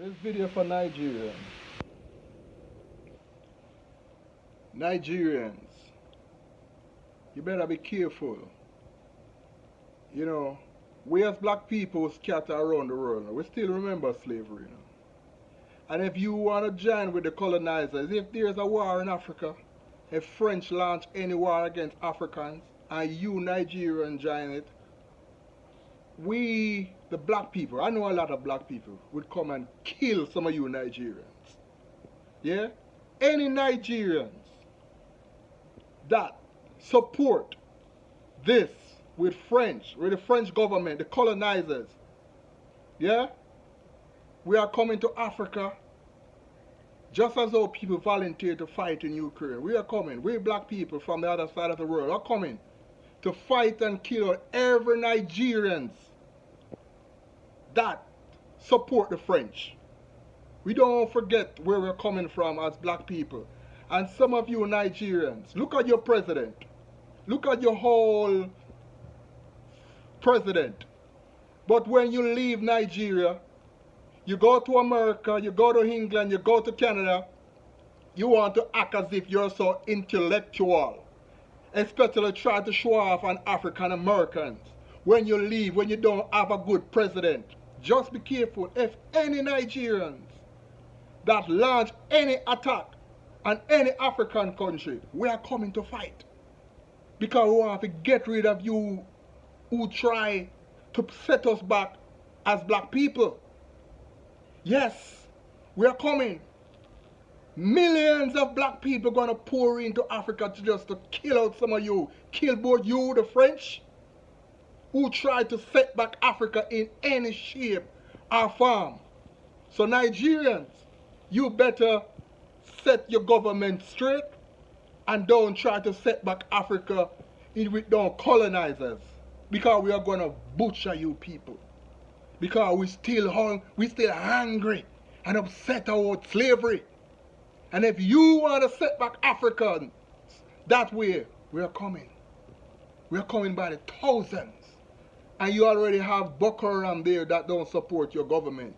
This video for Nigerians. Nigerians, you better be careful. You know, we as black people scatter around the world. We still remember slavery. And if you want to join with the colonizers, if there's a war in Africa, if French launch any war against Africans, and you Nigerians join it, we, the black people, I know a lot of black people, would come and kill some of you Nigerians. Yeah? Any Nigerians that support this with the French government, the colonizers, yeah? We are coming to Africa just as though people volunteer to fight in Ukraine. We are coming. We black people from the other side of the world are coming to fight and kill every Nigerians that support the French. We don't forget where we're coming from as black people. And some of you Nigerians, look at your president. Look at your whole president. But when you leave Nigeria, you go to America, you go to England, you go to Canada, you want to act as if you're so intellectual. Especially try to show off on African Americans. When you leave, when you don't have a good president, just be careful. If any Nigerians that launch any attack on any African country, we are coming to fight. Because we want to get rid of you who try to set us back as black people. Yes, we are coming. Millions of black people are going to pour into Africa to kill out some of you. Kill both you, the French, who try to set back Africa in any shape or form. So Nigerians, you better set your government straight and don't try to set back Africa with no colonizers. Because we are going to butcher you people. Because we still hungry and upset about slavery. And if you want to set back Africans that way, we are coming. We are coming by the thousands. And you already have Boko Haram there that don't support your government.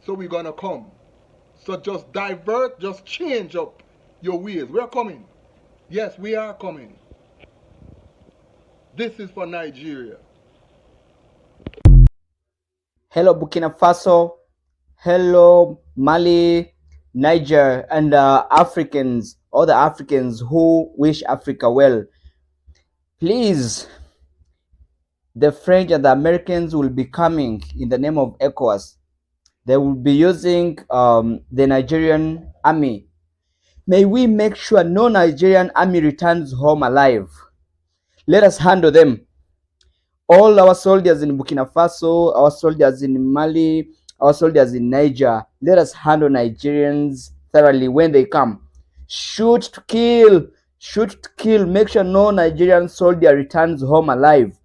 So we're going to come. So just divert, just change up your ways. We are coming. Yes, we are coming. This is for Nigeria. Hello Burkina Faso, hello Mali, Niger, and Africans, all the Africans who wish Africa well. Please, the French and the Americans will be coming in the name of ECOWAS. They will be using the Nigerian army. May we make sure no Nigerian army returns home alive. Let us handle them. All our soldiers in Burkina Faso, our soldiers in Mali, our soldiers in Niger, let us handle Nigerians thoroughly when they come. Shoot to kill, make sure no Nigerian soldier returns home alive.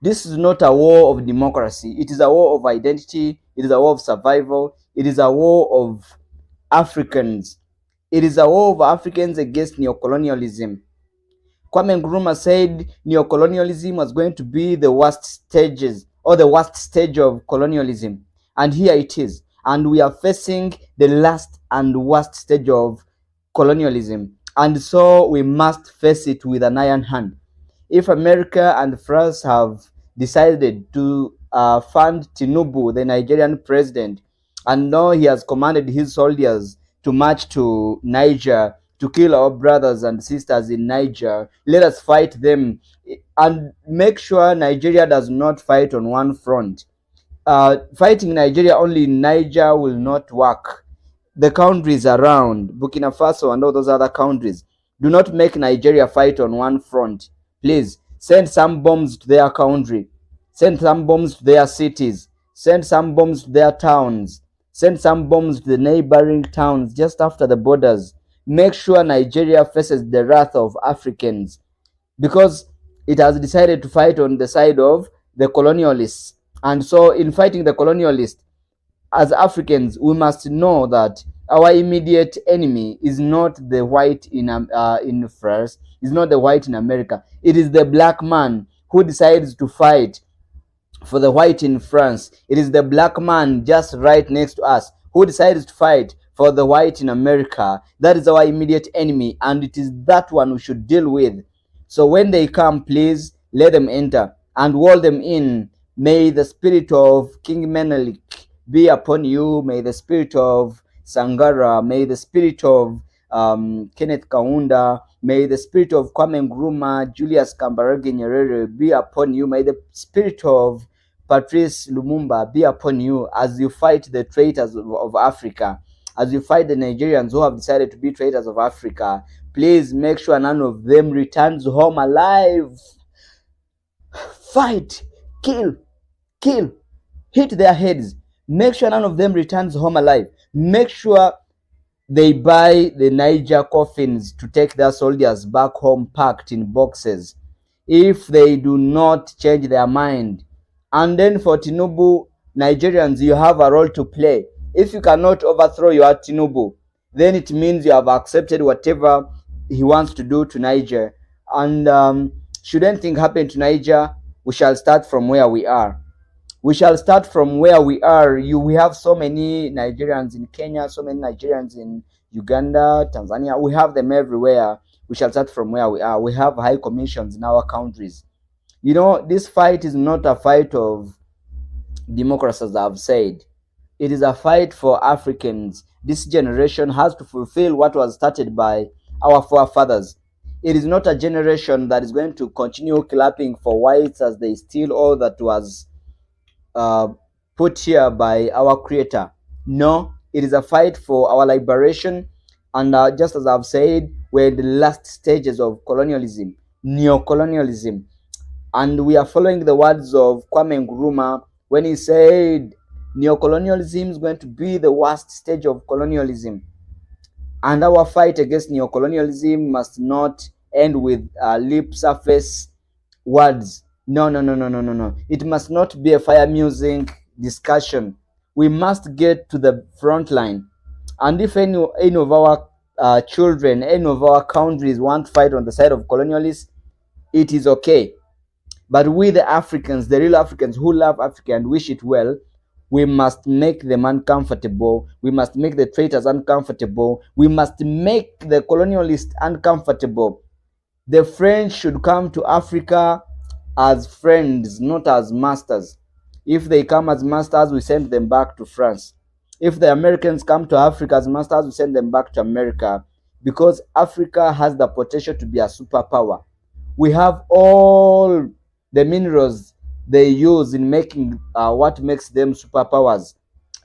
This is not a war of democracy. It is a war of identity. It is a war of survival. It is a war of Africans. It is a war of Africans against neocolonialism. Kwame Nkrumah said neocolonialism was going to be the worst stages or the worst stage of colonialism. And here it is. And we are facing the last and worst stage of colonialism. And so we must face it with an iron hand. If America and France have decided to fund Tinubu, the Nigerian president, and now he has commanded his soldiers to march to Niger to kill our brothers and sisters in Niger, let us fight them and make sure Nigeria does not fight on one front. Fighting Nigeria only in Niger will not work. The countries around, Burkina Faso and all those other countries, do not make Nigeria fight on one front. Please, send some bombs to their country. Send some bombs to their cities. Send some bombs to their towns. Send some bombs to the neighboring towns just after the borders. Make sure Nigeria faces the wrath of Africans because it has decided to fight on the side of the colonialists. And so in fighting the colonialists, as Africans, we must know that our immediate enemy is not the white in France, is not the white in America. It is the black man who decides to fight for the white in France. It is the black man just right next to us who decides to fight for the white in America. That is our immediate enemy, and it is that one we should deal with. So when they come, please let them enter and wall them in. May the spirit of King Menelik be upon you. May the spirit of Sangara, may the spirit of Kenneth Kaunda, may the spirit of Kwame Nkrumah, Julius Kambarage Nyerere be upon you. May the spirit of Patrice Lumumba be upon you as you fight the traitors of Africa, as you fight the Nigerians who have decided to be traitors of Africa. Please make sure none of them returns home alive. Fight, kill, hit their heads. Make sure none of them returns home alive. Make sure they buy the Niger coffins to take their soldiers back home packed in boxes. If they do not change their mind, and then for Tinubu, Nigerians, you have a role to play. If you cannot overthrow your Tinubu, then it means you have accepted whatever he wants to do to Niger. And should anything happen to Niger, we shall start from where we are. We shall start from where we are. We have so many Nigerians in Kenya, so many Nigerians in Uganda, Tanzania. We have them everywhere. We shall start from where we are. We have high commissions in our countries. You know, this fight is not a fight of democracy, as I've said. It is a fight for Africans. This generation has to fulfill what was started by our forefathers. It is not a generation that is going to continue clapping for whites as they steal all that was put here by our creator. No, it is a fight for our liberation. And just as I've said, we're in the last stages of colonialism, neo-colonialism. And we are following the words of Kwame Nkrumah when he said neo-colonialism is going to be the worst stage of colonialism. And our fight against neo-colonialism must not end with lip surface words. No. It must not be a fire music discussion. We must get to the front line. And if any of our children, any of our countries want to fight on the side of colonialists, it is okay. But we, the Africans, the real Africans who love Africa and wish it well, we must make them uncomfortable. We must make the traitors uncomfortable. We must make the colonialists uncomfortable. The French should come to Africa as friends, not as masters. If they come as masters, we send them back to France. If the Americans come to Africa as masters, we send them back to America, because Africa has the potential to be a superpower. We have all the minerals they use in making what makes them superpowers.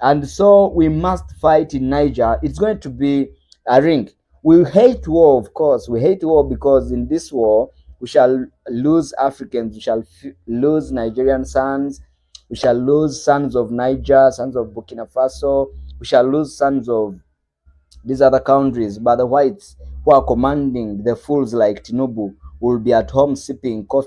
And so we must fight in Niger. It's going to be a ring. We hate war, of course. We hate war because in this war, we shall lose Africans. We shall lose Nigerian sons. We shall lose sons of Niger, sons of Burkina Faso. We shall lose sons of these other countries. But the whites who are commanding the fools like Tinubu will be at home sipping coffee